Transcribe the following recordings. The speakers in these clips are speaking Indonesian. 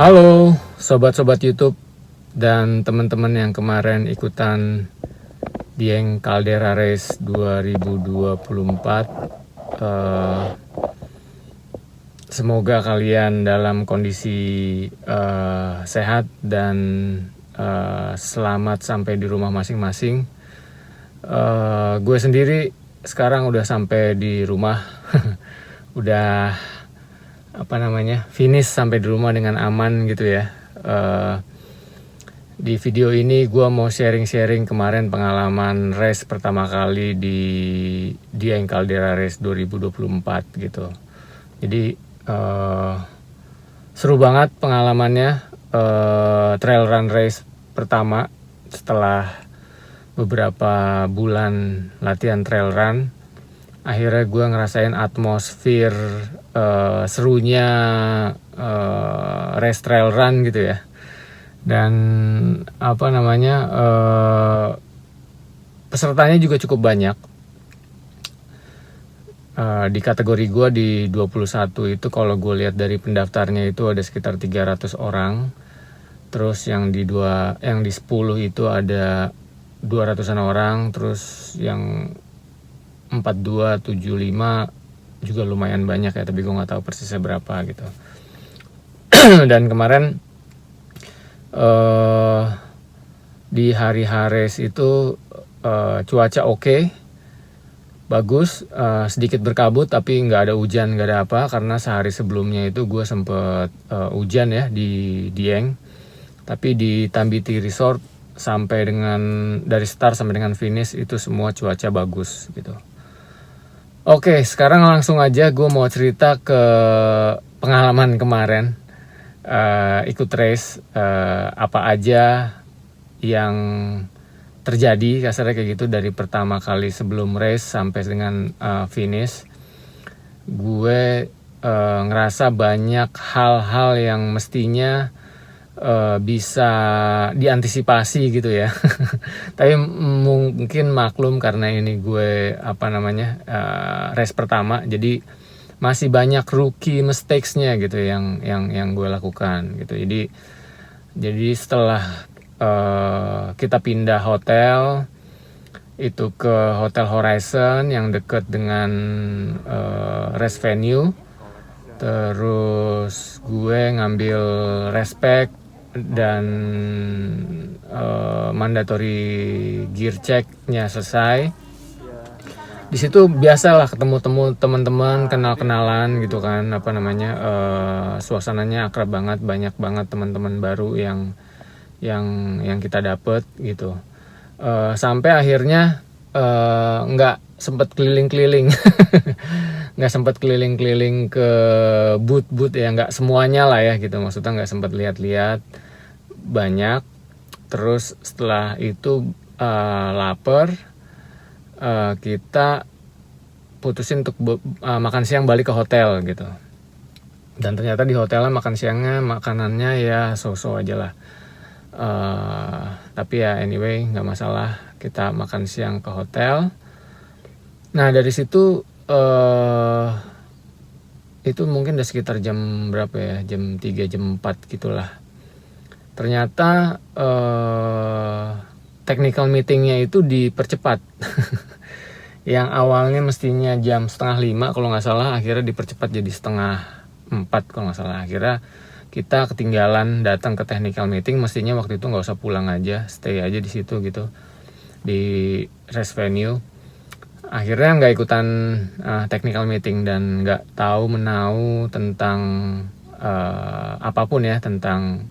Halo sobat-sobat YouTube dan teman-teman yang kemarin ikutan Dieng Caldera Race 2024. Semoga kalian dalam kondisi sehat dan selamat sampai di rumah masing-masing. Gue sendiri sekarang udah sampai di rumah, udah finish sampai di rumah dengan aman gitu ya. Di video ini gue mau sharing kemarin pengalaman race pertama kali di Dieng Caldera Race 2024 gitu. Jadi seru banget pengalamannya, trail run race pertama setelah beberapa bulan latihan trail run. Akhirnya gue ngerasain atmosfer serunya race trail run gitu ya. Dan pesertanya juga cukup banyak. Di kategori gue di 21 itu kalau gue lihat dari pendaftarnya itu ada sekitar 300 orang. Terus yang di 10 itu ada 200-an orang. Terus yang 42, 75 juga lumayan banyak ya, tapi gue nggak tahu persisnya berapa gitu. Dan kemarin di hari race itu cuaca oke, bagus, sedikit berkabut tapi nggak ada hujan, nggak ada apa, karena sehari sebelumnya itu gue sempet hujan ya di Dieng. Tapi di Tambiti Resort dari start sampai dengan finish itu semua cuaca bagus gitu. Oke, sekarang langsung aja gue mau cerita ke pengalaman kemarin ikut race, apa aja yang terjadi kasarnya kayak gitu dari pertama kali sebelum race sampai dengan finish. Gue ngerasa banyak hal-hal yang mestinya bisa diantisipasi gitu ya. Tapi mungkin maklum karena ini gue race pertama, jadi masih banyak rookie mistakes-nya gitu yang gue lakukan gitu. Jadi setelah kita pindah hotel itu ke Hotel Horizon yang dekat dengan race venue, terus gue ngambil respect dan mandatory gear check-nya selesai. Di situ biasalah ketemu teman-teman, kenal-kenalan gitu kan, suasananya akrab banget, banyak banget teman-teman baru yang kita dapet gitu. Sampai akhirnya nggak sempet keliling-keliling nggak sempet keliling-keliling ke booth ya, nggak semuanya lah ya gitu, maksudnya nggak sempet lihat-lihat banyak. Terus setelah itu lapar, kita putusin untuk makan siang, balik ke hotel gitu. Dan ternyata di hotelnya makan siangnya, makanannya ya so-so aja lah. Tapi ya anyway nggak masalah, kita makan siang ke hotel. Nah dari situ itu mungkin udah sekitar jam berapa ya, jam 3, jam 4 gitulah. Ternyata technical meetingnya itu dipercepat. Yang awalnya mestinya jam 4:30 kalau nggak salah, akhirnya dipercepat jadi 3:30 kalau nggak salah. Akhirnya kita ketinggalan datang ke technical meeting. Mestinya waktu itu nggak usah pulang aja, stay aja di situ gitu di race venue. Akhirnya nggak ikutan technical meeting dan nggak tahu menau tentang apapun ya, tentang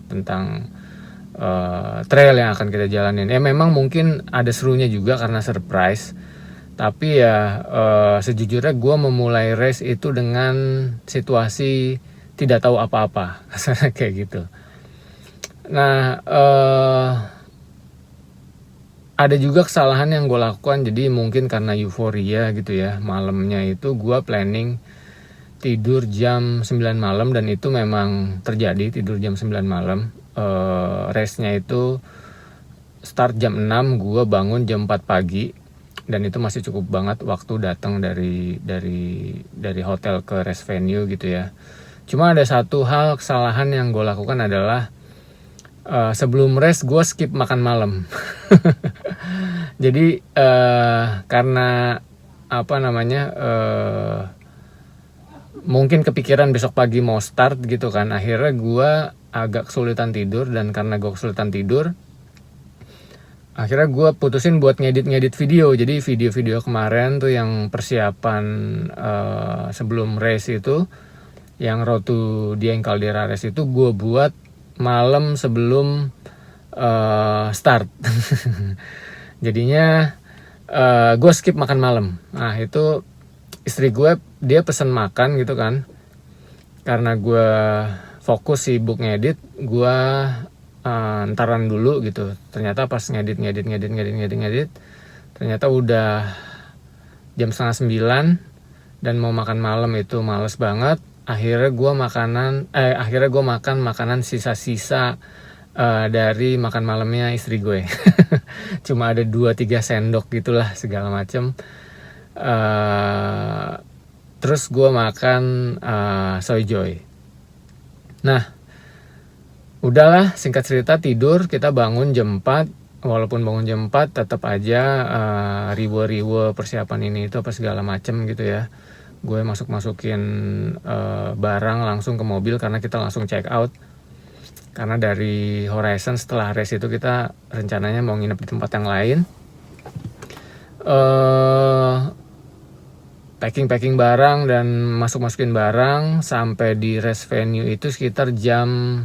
trail yang akan kita jalanin. Ya memang mungkin ada serunya juga karena surprise. Tapi ya sejujurnya gue memulai race itu dengan situasi tidak tahu apa-apa, kayak gitu. Nah ada juga kesalahan yang gue lakukan, jadi mungkin karena euforia gitu ya. Malamnya itu gue planning tidur jam 9 malam, dan itu memang terjadi, tidur jam 9 malam. Race-nya itu start jam 6, gue bangun jam 4 pagi. Dan itu masih cukup banget waktu datang dari hotel ke race venue gitu ya. Cuma ada satu hal kesalahan yang gue lakukan adalah sebelum race gue skip makan malam. Jadi karena apa namanya mungkin kepikiran besok pagi mau start gitu kan, akhirnya gue agak kesulitan tidur, dan karena gue kesulitan tidur akhirnya gue putusin buat ngedit video. Jadi video-video kemarin tuh yang persiapan sebelum race itu, yang Road to Dieng Caldera race itu gue buat malam sebelum start. Jadinya gue skip makan malam. Nah itu istri gue, dia pesen makan gitu kan, karena gue fokus sibuk ngedit, gue entaran dulu gitu. Ternyata pas ngedit ternyata udah jam 8:30 dan mau makan malam itu males banget. Akhirnya gue makan makanan sisa-sisa dari makan malamnya istri gue. Cuma ada 2-3 sendok gitulah segala macem. Terus gue makan soy joy. Nah udahlah, singkat cerita tidur. Kita bangun jam 4. Walaupun bangun jam 4 tetap aja riwe-riwe persiapan ini itu apa segala macem gitu ya. Gue masukin barang langsung ke mobil karena kita langsung check out. Karena dari Horizon setelah race itu kita rencananya mau nginep di tempat yang lain. Packing barang dan masukin barang sampai di race venue itu sekitar jam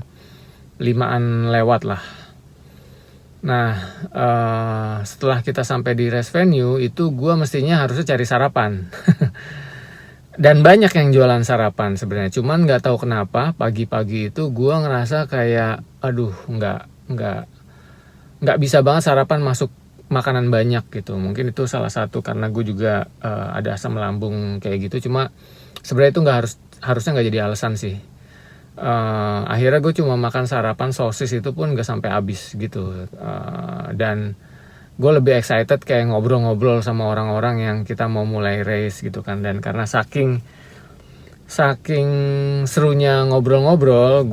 5-an lewat lah. Nah setelah kita sampai di race venue itu gue mestinya harusnya cari sarapan. Dan banyak yang jualan sarapan sebenarnya, cuman nggak tahu kenapa pagi-pagi itu gue ngerasa kayak aduh nggak bisa banget sarapan masuk makanan banyak gitu. Mungkin itu salah satu karena gue juga ada asam lambung kayak gitu. Cuma sebenarnya itu harusnya nggak jadi alasan sih. Akhirnya gue cuma makan sarapan sosis, itu pun nggak sampai habis gitu. Dan gue lebih excited kayak ngobrol-ngobrol sama orang-orang yang kita mau mulai race gitu kan. Dan karena saking serunya ngobrol-ngobrol,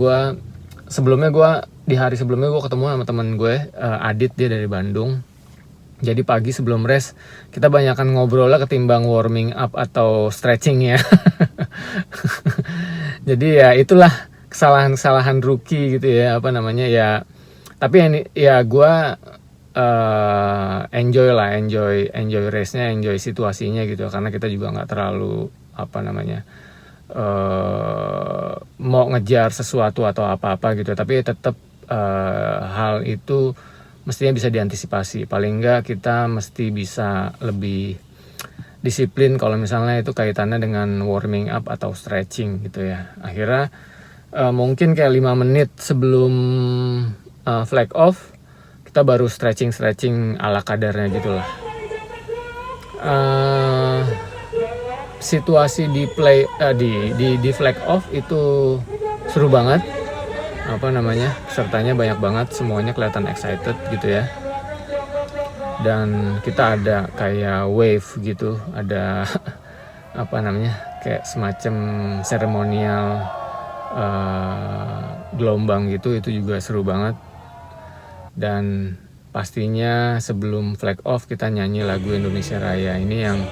di hari sebelumnya gue ketemu sama temen gue, Adit, dia dari Bandung. Jadi pagi sebelum race kita banyakan ngobrolnya ketimbang warming up atau stretching ya. Jadi ya itulah kesalahan rookie gitu ya, apa namanya ya. Tapi ini ya gue enjoy race-nya, enjoy situasinya gitu, karena kita juga nggak terlalu apa namanya mau ngejar sesuatu atau apa-apa gitu, tapi tetap hal itu mestinya bisa diantisipasi. Paling nggak kita mesti bisa lebih disiplin kalau misalnya itu kaitannya dengan warming up atau stretching gitu ya. Akhirnya mungkin kayak 5 menit sebelum flag off kita baru stretching ala kadarnya gitulah. Situasi di flag off itu seru banget. Apa namanya, pesertanya banyak banget, semuanya kelihatan excited gitu ya. Dan kita ada kayak wave gitu, ada apa namanya kayak semacam seremonial gelombang gitu, itu juga seru banget. Dan pastinya sebelum flag off kita nyanyi lagu Indonesia Raya. Ini yang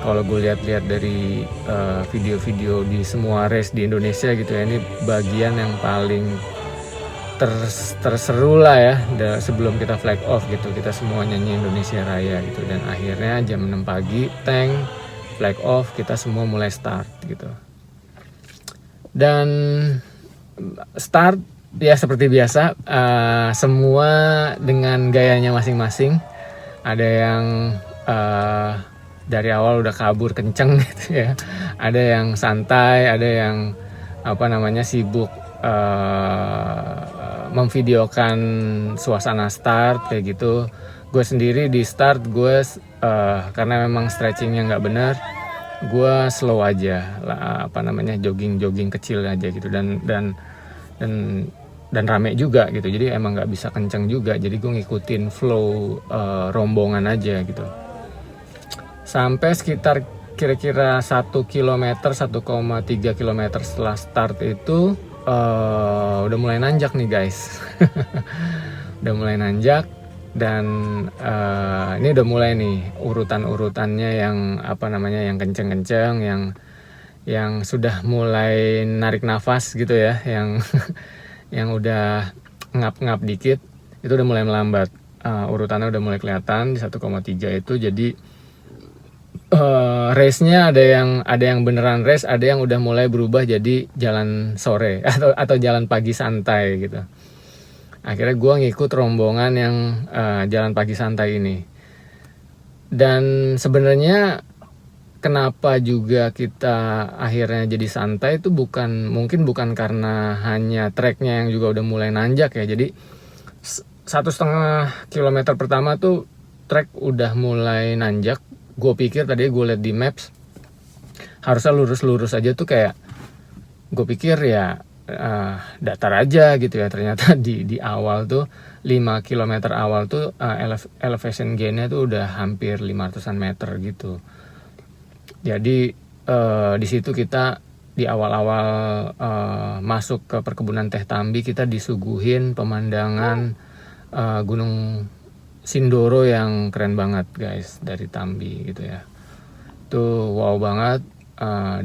kalau gue lihat-lihat dari video-video di semua race di Indonesia gitu ya, ini bagian yang paling terseru lah ya sebelum kita flag off gitu. Kita semua nyanyi Indonesia Raya gitu, dan akhirnya jam 6 pagi tank flag off, kita semua mulai start gitu. Dan start ya seperti biasa, semua dengan gayanya masing-masing. Ada yang dari awal udah kabur kenceng gitu ya, ada yang santai, ada yang apa namanya sibuk memvideokan suasana start kayak gitu. Gue sendiri di start gue karena memang stretchingnya nggak benar, gue slow aja lah, apa namanya jogging kecil aja gitu, dan rame juga gitu. Jadi emang nggak bisa kenceng juga, jadi gue ngikutin flow rombongan aja gitu. Sampai sekitar kira-kira 1 kilometer, 1,3 kilometer setelah start itu udah mulai nanjak nih guys. Udah mulai nanjak dan ini udah mulai nih urutan-urutannya yang apa namanya, yang kenceng-kenceng, yang sudah mulai narik nafas gitu ya, yang yang udah ngap-ngap dikit itu udah mulai melambat. Urutannya udah mulai kelihatan di 1,3 itu. Jadi race-nya ada yang beneran race, ada yang udah mulai berubah jadi jalan sore atau jalan pagi santai gitu. Akhirnya gue ngikut rombongan yang jalan pagi santai ini. Dan sebenarnya kenapa juga kita akhirnya jadi santai itu mungkin bukan karena hanya treknya yang juga udah mulai nanjak ya. Jadi 1,5 kilometer pertama tuh trek udah mulai nanjak. Gue pikir tadi gue liat di maps harusnya lurus-lurus aja tuh, kayak gue pikir ya datar aja gitu ya. Ternyata di awal tuh 5 km awal tuh elevation gainnya tuh udah hampir 500-an meter gitu. Jadi di situ kita di awal-awal masuk ke perkebunan teh Tambi, kita disuguhin pemandangan Gunung Sindoro yang keren banget guys dari Tambi gitu ya. Itu wow banget.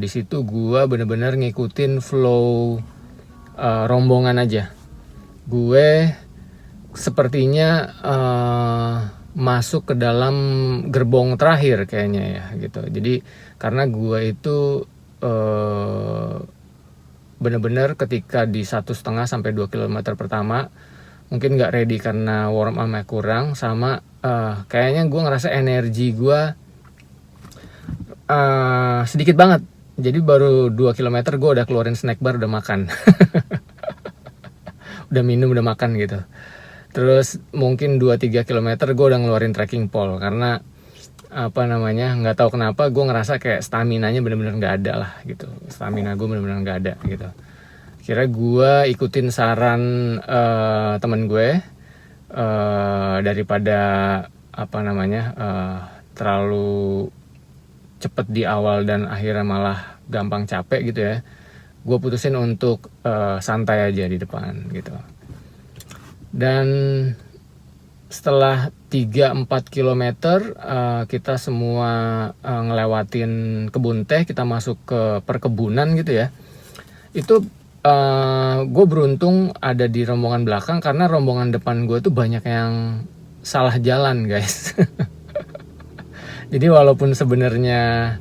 Di situ gua bener-bener ngikutin flow rombongan aja. Gue sepertinya masuk ke dalam gerbong terakhir kayaknya ya gitu. Jadi karena gue itu bener-bener ketika di 1,5 sampai 2 km pertama mungkin nggak ready karena warm up-nya kurang, sama kayaknya gue ngerasa energi gue sedikit banget. Jadi baru 2 km gue udah keluarin snack bar, udah makan. Udah minum, udah makan gitu. Terus mungkin 2-3 km gue udah ngeluarin trekking pole, karena apa namanya, nggak tahu kenapa gue ngerasa kayak stamina-nya bener-bener nggak ada lah gitu. Stamina gue bener-bener nggak ada gitu. Kira gue ikutin saran temen gue, daripada apa namanya terlalu cepet di awal dan akhirnya malah gampang capek gitu ya. Gue putusin untuk santai aja di depan gitu. Dan setelah 3-4 km kita semua ngelewatin kebun teh, kita masuk ke perkebunan gitu ya. Itu gue beruntung ada di rombongan belakang, karena rombongan depan gue tuh banyak yang salah jalan guys. Jadi walaupun sebenarnya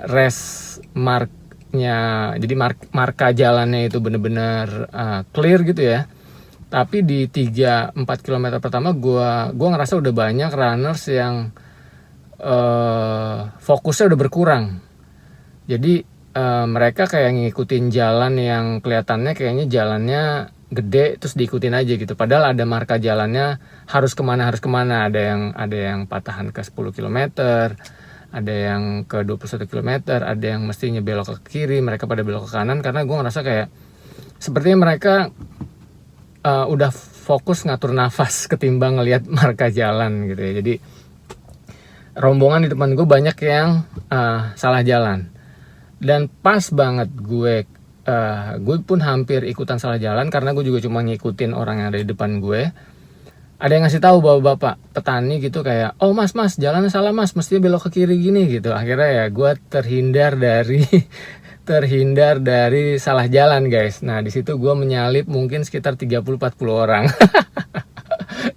race marknya, jadi marka jalannya itu bener-bener clear gitu ya, tapi di 3-4 km pertama gue ngerasa udah banyak runners yang fokusnya udah berkurang. Jadi mereka kayak ngikutin jalan yang kelihatannya kayaknya jalannya gede, terus diikutin aja gitu. Padahal ada marka jalannya harus kemana. Ada yang patahan ke 10 km, ada yang ke 21 km, ada yang mestinya belok ke kiri, mereka pada belok ke kanan. Karena gue ngerasa kayak sepertinya mereka udah fokus ngatur nafas ketimbang ngelihat marka jalan gitu ya. Jadi rombongan di depan gue banyak yang salah jalan. Dan pas banget gue pun hampir ikutan salah jalan, karena gue juga cuma ngikutin orang yang ada di depan gue. Ada yang ngasih tahu bapak petani gitu, kayak, oh mas jalannya salah mas, mestinya belok ke kiri gini gitu. Akhirnya ya gue terhindar dari salah jalan guys. Nah di situ gue menyalip mungkin sekitar 30-40 orang.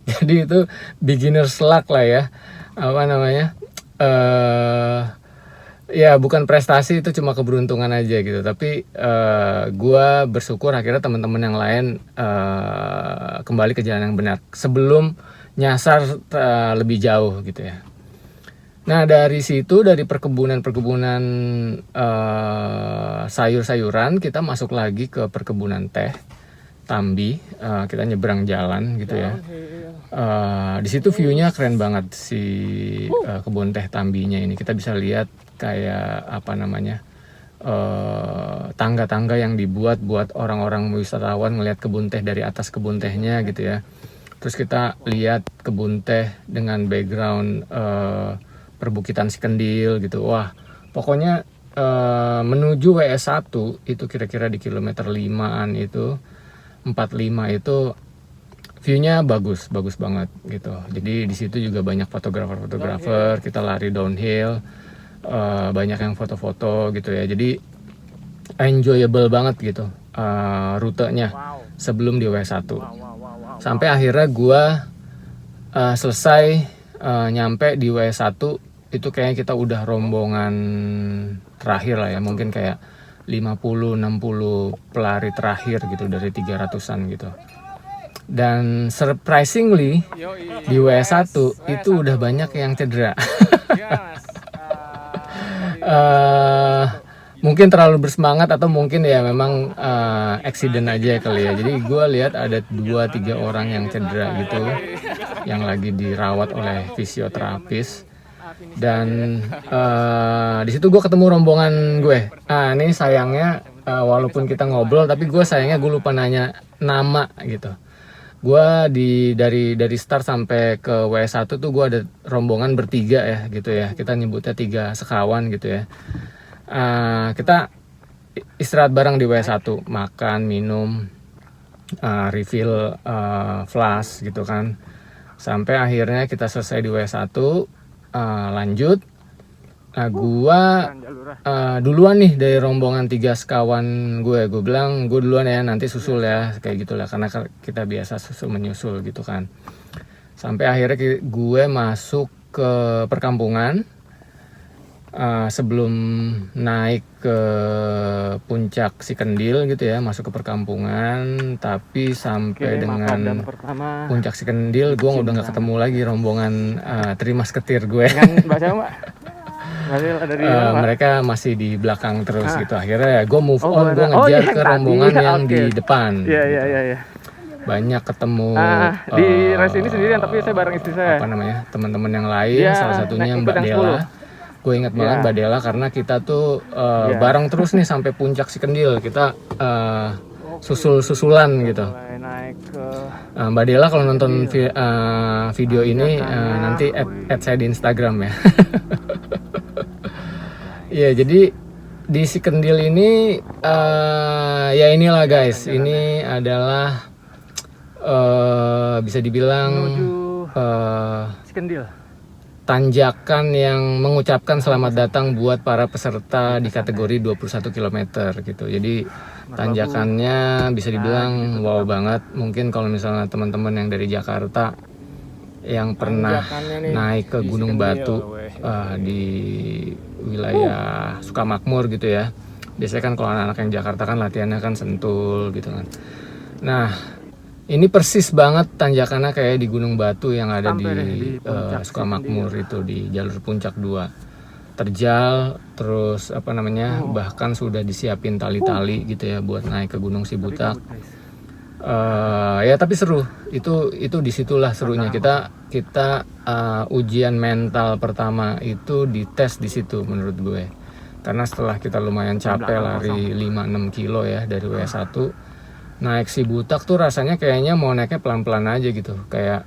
Jadi itu beginner's luck lah ya, apa namanya, ya bukan prestasi, itu cuma keberuntungan aja gitu. Tapi gue bersyukur akhirnya teman-teman yang lain kembali ke jalan yang benar sebelum nyasar lebih jauh gitu ya. Nah dari situ, dari perkebunan sayur-sayuran, kita masuk lagi ke perkebunan teh Tambi. Kita nyebrang jalan gitu ya. Di situ view-nya keren banget si kebun teh Tambinya ini. Kita bisa lihat kayak apa namanya, tangga-tangga yang dibuat buat orang-orang wisatawan ngelihat kebun teh dari atas kebun tehnya gitu ya. Terus kita lihat kebun teh dengan background perbukitan Sikendil gitu. Wah, pokoknya menuju WS1 itu kira-kira di kilometer 5-an itu 45 itu view-nya bagus banget gitu. Jadi di situ juga banyak fotografer, kita lari downhill, banyak yang foto-foto gitu ya. Jadi enjoyable banget gitu rutenya sebelum di W1. Sampai akhirnya gua selesai nyampe di W1 itu kayaknya kita udah rombongan terakhir lah ya, mungkin kayak 50-60 pelari terakhir gitu dari 300-an gitu. Dan surprisingly di W1 itu udah banyak yang cedera. Mungkin terlalu bersemangat atau mungkin ya memang accident aja kali ya. Jadi gue lihat ada 2-3 orang yang cedera gitu, yang lagi dirawat oleh fisioterapis. Dan di situ gue ketemu rombongan gue. Ini sayangnya walaupun kita ngobrol, tapi gue sayangnya gue lupa nanya nama gitu. Gue dari start sampai ke W1 tuh gue ada rombongan bertiga ya gitu ya. Kita nyebutnya 3 sekawan gitu ya. Kita istirahat bareng di W1, makan, minum, refill flash gitu kan. Sampai akhirnya kita selesai di W1, lanjut. Gua duluan nih dari rombongan 3 sekawan gue bilang gue duluan ya, nanti susul ya, kayak gitulah, karena kita biasa susul menyusul gitu kan. Sampai akhirnya gue masuk ke perkampungan sebelum naik ke puncak Sikendil gitu ya, masuk ke perkampungan. Tapi sampai dengan puncak Sikendil gue udah nggak ketemu lagi rombongan Trimas Ketir gue. Mereka masih di belakang terus gitu. Akhirnya ya gue move on, gue ngejar ke rombongan yang di depan. Iya. Banyak ketemu di race ini sendirian, tapi saya bareng istri saya. Apa namanya, teman-teman yang lain, salah satunya Mbak Dela. Gue ingat banget Mbak Dela karena kita tuh bareng terus nih sampai puncak Sikendil. Kita susul-susulan gitu. Mbak Dela kalau nonton video ini nanti add saya di Instagram ya. Ya, jadi di Sikendil ini ya inilah guys, ini adalah bisa dibilang Sikendil, tanjakan yang mengucapkan selamat datang buat para peserta di kategori 21 km gitu. Jadi tanjakannya bisa dibilang wow banget. Mungkin kalau misalnya teman-teman yang dari Jakarta yang pernah naik ke Gunung Batu di wilayah Sukamakmur gitu ya. Biasanya kan kalau anak-anak yang Jakarta kan latihannya kan Sentul gitu kan. Nah, ini persis banget tanjakannya kayak di Gunung Batu yang ada di Sukamakmur itu, di jalur puncak 2. Terjal, terus apa namanya, bahkan sudah disiapin tali-tali gitu ya buat naik ke Gunung Sibutak. Ya tapi seru, itu disitulah serunya. Kita ujian mental pertama itu dites di situ menurut gue, karena setelah kita lumayan capek lari 5-6 kilo ya dari W1, naik Sibutak tuh rasanya kayaknya mau naiknya pelan-pelan aja gitu. Kayak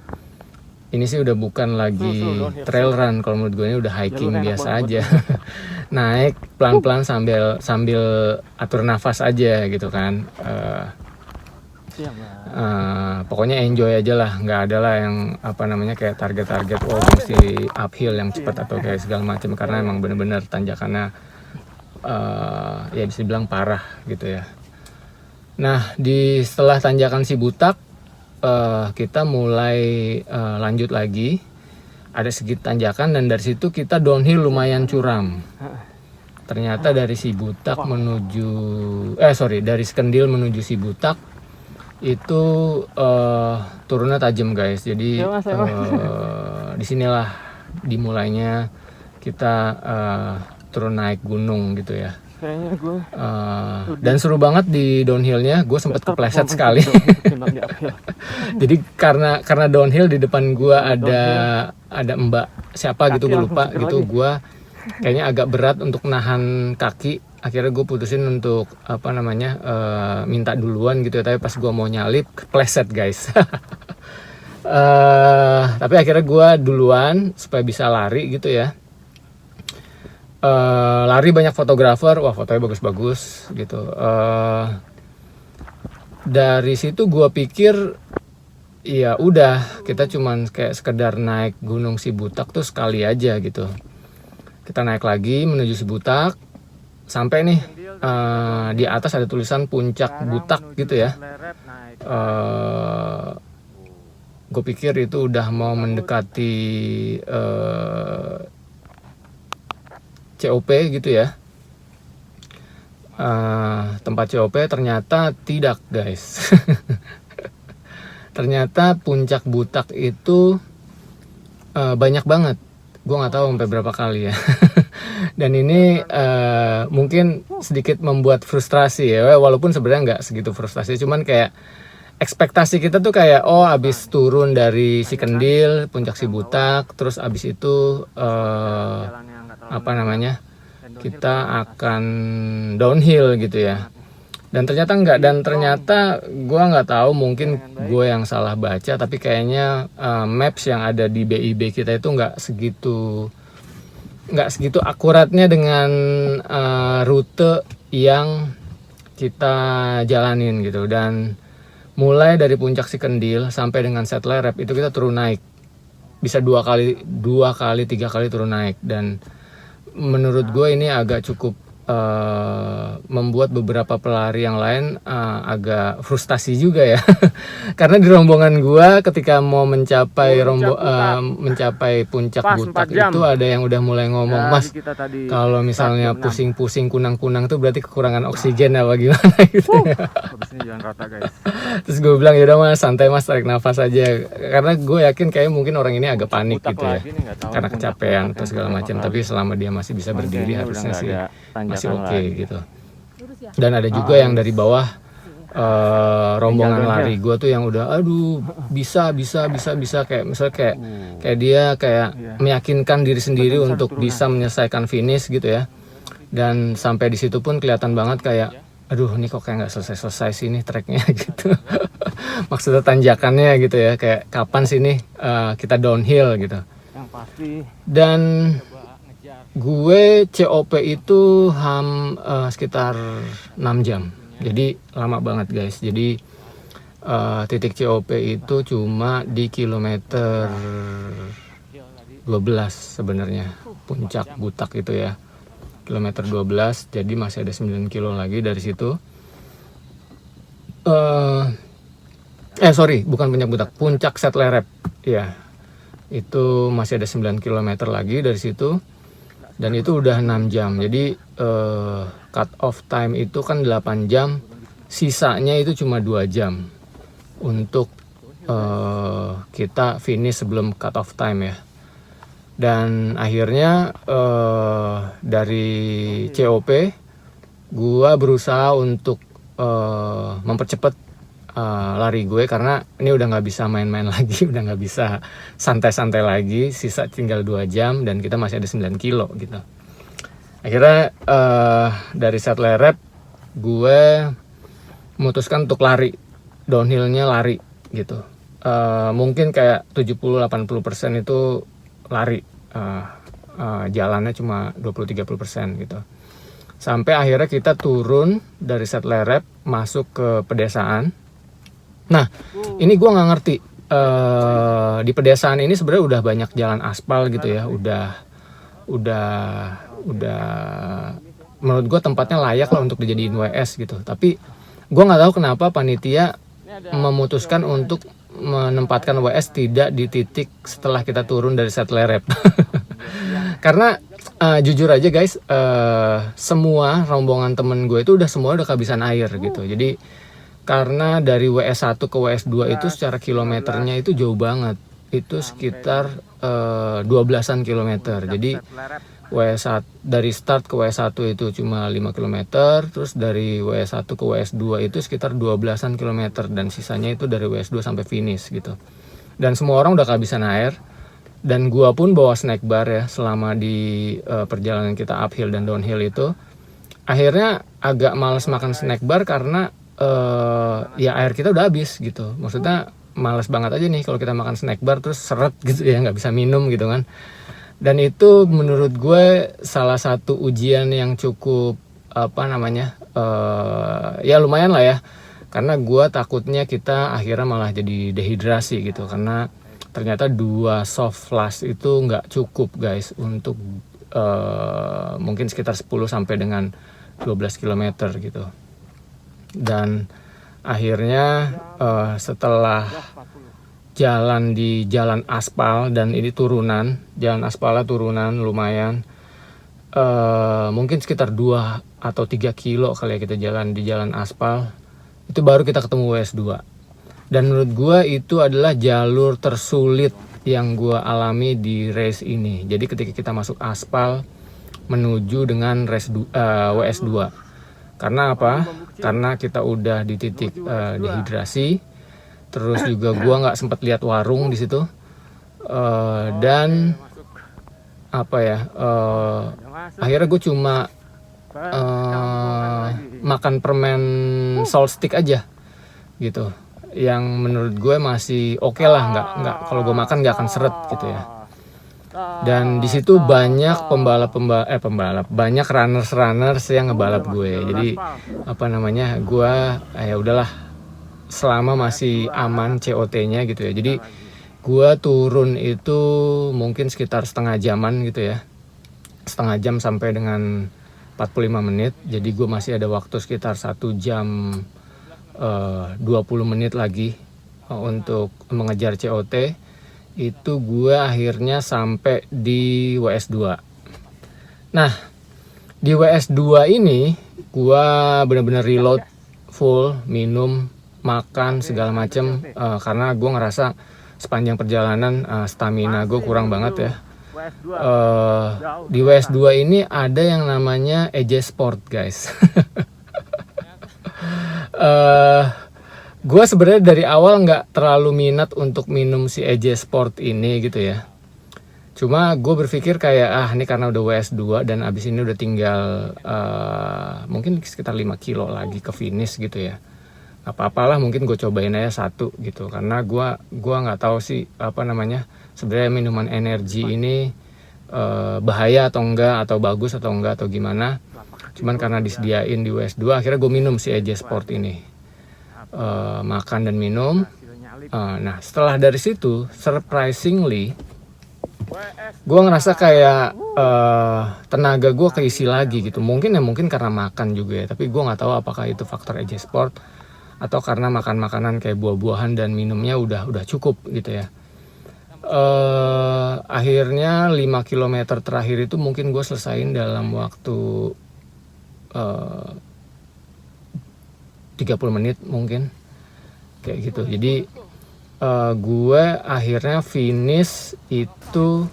ini sih udah bukan lagi trail run, kalau menurut gue ini udah hiking biasa aja. Naik pelan-pelan sambil atur nafas aja gitu kan. Pokoknya enjoy aja lah, nggak ada lah yang apa namanya kayak target mesti uphill yang cepat atau kayak segala macam, karena emang bener-bener tanjakannya ya bisa dibilang parah gitu ya. Nah, setelah tanjakan Sibutak kita mulai lanjut lagi, ada sedikit tanjakan, dan dari situ kita downhill lumayan curam. Ternyata dari dari Sikendil menuju Sibutak itu turunnya tajam guys. Jadi disinilah dimulainya kita turun naik gunung gitu ya. Dan seru banget di downhillnya, gue sempat kepleset sekali. Jadi karena downhill di depan gue ada mbak siapa gitu, gue lupa gitu. Gue kayaknya agak berat untuk nahan kaki. Akhirnya gue putusin untuk apa namanya minta duluan gitu ya. Tapi pas gue mau nyalip kepleset guys. Tapi akhirnya gue duluan supaya bisa lari gitu ya. lari banyak fotografer, wah fotonya bagus-bagus gitu. Dari situ gue pikir ya udah kita cuman kayak sekedar naik Gunung Cibutak tuh sekali aja gitu. Kita naik lagi menuju Cibutak, sampai nih di atas ada tulisan Puncak Butak gitu ya. Gue pikir itu udah mau mendekati COP gitu ya. Tempat COP, ternyata tidak guys. Ternyata Puncak Butak itu banyak banget. Gue nggak tahu sampai berapa kali ya. Dan ini mungkin sedikit membuat frustrasi ya, walaupun sebenarnya nggak segitu frustrasi, cuman kayak ekspektasi kita tuh kayak abis turun dari Cikendil, Puncak Cibutak, terus abis itu kita akan downhill gitu ya. Dan ternyata enggak, dan ternyata gue nggak tahu, mungkin gue yang salah baca, tapi kayaknya maps yang ada di BIB kita itu nggak segitu akuratnya dengan rute yang kita jalanin gitu. Dan mulai dari Puncak Cikendil sampai dengan Setlerep itu kita turun naik, bisa 2 kali 3 kali turun naik. Dan menurut gue ini agak cukup membuat beberapa pelari yang lain agak frustasi juga ya. Karena di rombongan gua ketika mau mencapai mencapai Puncak Butak itu ada yang udah mulai ngomong, "Mas, kalau misalnya pusing-pusing kunang-kunang tuh berarti kekurangan oksigen apa gimana gitu." Terus gue bilang, "Yaudah Mas, santai Mas, tarik nafas aja." Karena gue yakin kayak mungkin orang ini agak panik gitu ya, karena kecapean atau segala macam. Tapi selama dia masih bisa berdiri harusnya sih masih oke gitu. Dan ada juga yang dari bawah rombongan lari gue tuh yang udah bisa kayak misalnya kayak dia kayak meyakinkan diri sendiri untuk bisa menyelesaikan finish gitu ya. Dan sampai di situ pun kelihatan banget kayak ini kok kayak nggak selesai sih nih treknya gitu. Maksudnya tanjakannya gitu ya, kayak kapan sih nih kita downhill gitu. Dan gue COP itu sekitar 6 jam. Jadi lama banget guys. Jadi titik COP itu cuma di kilometer 12 sebenarnya. Puncak Butak itu ya. Kilometer 12, jadi masih ada 9 kilo lagi dari situ. Bukan Puncak Butak, Puncak Setlerep. Ya. Itu masih ada 9 km lagi dari situ. Dan itu udah 6 jam. Jadi cut off time itu kan 8 jam. Sisanya itu cuma 2 jam untuk kita finish sebelum cut off time ya. Dan akhirnya dari COP gua berusaha untuk mempercepat lari gue, karena ini udah nggak bisa main-main lagi, udah nggak bisa santai-santai lagi. Sisa tinggal 2 jam dan kita masih ada 9 kilo gitu. Akhirnya dari Setlerep gue memutuskan untuk lari, downhillnya lari gitu. Mungkin kayak 70-80% itu lari, jalannya cuma 20-30% gitu. Sampai akhirnya kita turun dari Setlerep masuk ke pedesaan. Nah, ini gue nggak ngerti. Di pedesaan ini sebenarnya udah banyak jalan aspal gitu ya. Udah menurut gue tempatnya layak lah untuk dijadiin WS gitu. Tapi gue nggak tahu kenapa panitia memutuskan untuk menempatkan WS tidak di titik setelah kita turun dari Setlerep. Karena jujur aja guys, semua rombongan temen gue itu semua udah kehabisan air gitu. Jadi karena dari WS1 ke WS2 itu secara kilometernya itu jauh banget. Itu sekitar 12-an kilometer. Jadi WS1 dari start ke WS1 itu cuma 5 km, terus dari WS1 ke WS2 itu sekitar 12-an kilometer, dan sisanya itu dari WS2 sampai finish gitu. Dan semua orang udah kehabisan air. Dan gua pun bawa snack bar ya selama di perjalanan kita uphill dan downhill itu. Akhirnya agak males makan snack bar karena ya air kita udah habis gitu. Maksudnya males banget aja nih kalau kita makan snack bar terus seret gitu ya, nggak bisa minum gitu kan. Dan itu menurut gue salah satu ujian yang cukup ya lumayan lah ya, karena gue takutnya kita akhirnya malah jadi dehidrasi gitu, karena ternyata 2 soft flask itu nggak cukup guys untuk mungkin sekitar 10 sampai dengan 12 km gitu. Dan akhirnya setelah jalan di jalan aspal, dan ini turunan, jalan aspalnya turunan lumayan, mungkin sekitar 2 atau 3 kilo kali ya kita jalan di jalan aspal, itu baru kita ketemu WS2. Dan menurut gue itu adalah jalur tersulit yang gue alami di race ini. Jadi ketika kita masuk aspal menuju dengan WS2, karena apa? Karena kita udah di titik dehidrasi. Terus juga gua nggak sempat lihat warung di situ, dan akhirnya gue cuma makan permen salt stick aja gitu, yang menurut gue masih oke lah, nggak kalau gue makan nggak akan seret gitu ya. Dan di situ banyak banyak runners yang ngebalap gue. Jadi gue ya udahlah, selama masih aman COT-nya gitu ya. Jadi gue turun itu mungkin sekitar setengah jaman gitu ya, setengah jam sampai dengan 45 menit. Jadi gue masih ada waktu sekitar 1 jam 20 menit lagi untuk mengejar COT. Itu gue akhirnya sampai di WS2. Nah, di WS2 ini gue bener-bener reload full, minum, makan segala macem, karena gue ngerasa sepanjang perjalanan stamina gue kurang banget ya. Di WS2 ini ada yang namanya EJ Sport guys. Gue sebenarnya dari awal nggak terlalu minat untuk minum si EJ Sport ini gitu ya. Cuma gue berpikir kayak ini karena udah WS2 dan abis ini udah tinggal mungkin sekitar 5 kilo lagi ke finish gitu ya. Apa-apalah, mungkin gue cobain aja 1 gitu, karena gue nggak tahu sih sebenarnya minuman energi ini bahaya atau enggak, atau bagus atau enggak, atau gimana. Cuman karena disediain di WS2, akhirnya gue minum si EJ Sport ini, makan dan minum. Nah setelah dari situ, surprisingly gue ngerasa kayak tenaga gue keisi lagi gitu. Mungkin karena makan juga ya, tapi gue nggak tahu apakah itu faktor EJ Sport atau karena makan makanan kayak buah-buahan dan minumnya udah cukup gitu ya. Akhirnya 5 km terakhir itu mungkin gue selesain dalam waktu 30 menit mungkin, kayak gitu. Jadi gue akhirnya finish itu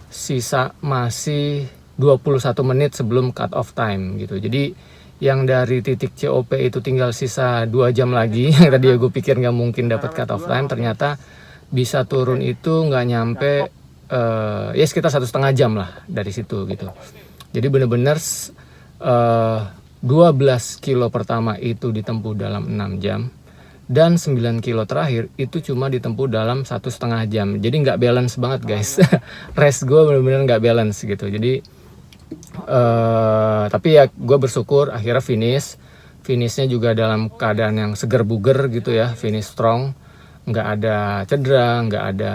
sisa masih 21 menit sebelum cut off time gitu. Jadi yang dari titik COP itu tinggal sisa 2 jam lagi, yang tadi gue pikir nggak mungkin dapat cut off time, ternyata bisa turun itu nggak nyampe ya sekitar 1,5 jam lah dari situ gitu. Jadi bener-bener 12 kilo pertama itu ditempuh dalam 6 jam, dan 9 kilo terakhir itu cuma ditempuh dalam 1,5 jam. Jadi nggak balance banget guys. Race gue bener-bener nggak balance gitu. Jadi tapi ya gue bersyukur akhirnya finishnya juga dalam keadaan yang seger buger gitu ya, finish strong, nggak ada cedera, nggak ada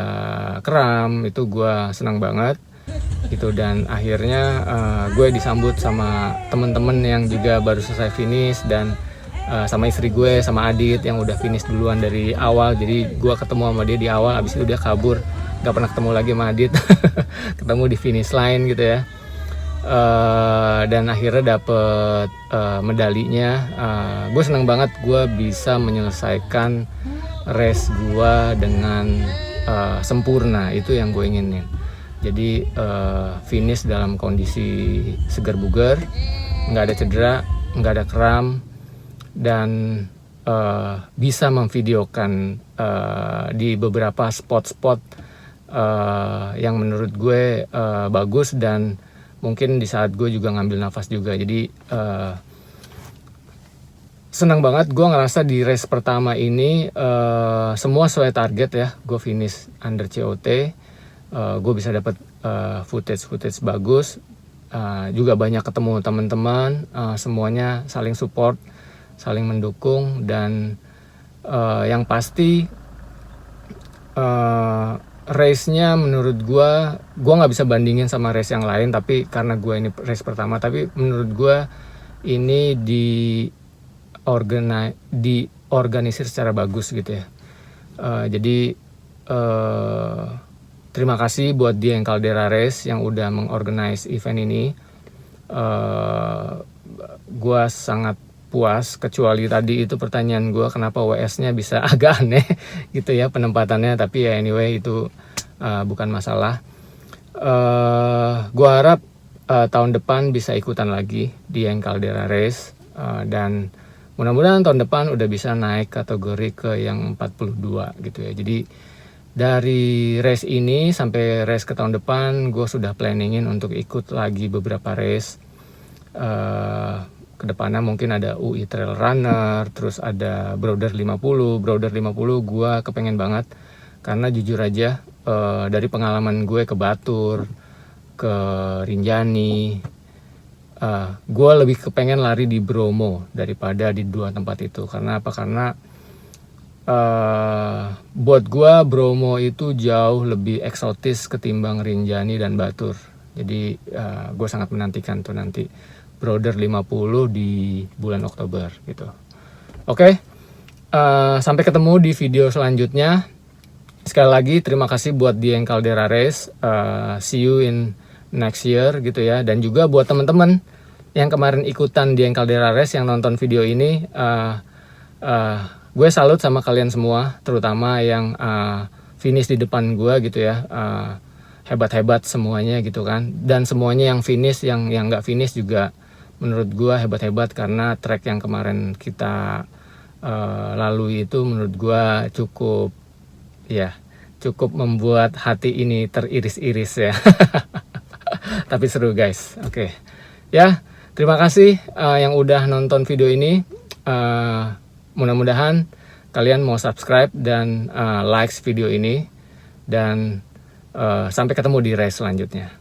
kram. Itu gue senang banget gitu. Dan akhirnya gue disambut sama temen-temen yang juga baru selesai finish, dan sama istri gue, sama Adit yang udah finish duluan dari awal. Jadi gue ketemu sama dia di awal, abis itu dia kabur, nggak pernah ketemu lagi sama Adit. Ketemu di finish line gitu ya. Dan akhirnya dapet medalinya. Gue senang banget gue bisa menyelesaikan race gue dengan sempurna. Itu yang gue inginin. Jadi finish dalam kondisi segar bugar, nggak ada cedera, nggak ada kram, dan bisa memvideokan di beberapa spot-spot yang menurut gue bagus, dan mungkin di saat gue juga ngambil nafas juga. Jadi senang banget gue ngerasa di race pertama ini semua sesuai target ya. Gue finish under COT, gue bisa dapat footage bagus. Juga banyak ketemu teman-teman, semuanya saling support, saling mendukung, dan yang pasti race-nya menurut gue nggak bisa bandingin sama race yang lain, tapi karena gue ini race pertama, tapi menurut gue ini diorganisir secara bagus gitu ya. Jadi terima kasih buat Dieng Caldera Race yang udah mengorganize event ini. Gue sangat puas, kecuali tadi itu pertanyaan gue kenapa WS-nya bisa agak aneh gitu ya penempatannya, tapi ya anyway itu bukan masalah. Gue harap tahun depan bisa ikutan lagi Dieng Caldera Race, dan mudah-mudahan tahun depan udah bisa naik kategori ke yang 42 gitu ya. Jadi dari race ini sampai race ke tahun depan gue sudah planningin untuk ikut lagi beberapa race. Kedepannya mungkin ada UI Trail Runner, terus ada Brother 50 gue kepengen banget, karena jujur aja dari pengalaman gue ke Batur, ke Rinjani, gue lebih kepengen lari di Bromo daripada di dua tempat itu. Karena apa? Karena buat gue Bromo itu jauh lebih eksotis ketimbang Rinjani dan Batur. Jadi gue sangat menantikan tuh nanti Brother 50 di bulan Oktober gitu. Oke, sampai ketemu di video selanjutnya. Sekali lagi terima kasih buat Dieng Caldera Race. See you in next year gitu ya. Dan juga buat teman-teman yang kemarin ikutan Dieng Caldera Race yang nonton video ini, gue salut sama kalian semua, terutama yang finish di depan gue gitu ya. Hebat-hebat semuanya gitu kan. Dan semuanya yang finish, yang nggak finish juga menurut gue hebat-hebat, karena track yang kemarin kita lalui itu menurut gue cukup membuat hati ini teriris-iris ya. Tapi seru guys. Oke. Ya, terima kasih yang udah nonton video ini. Mudah-mudahan kalian mau subscribe dan like video ini, dan sampai ketemu di race selanjutnya.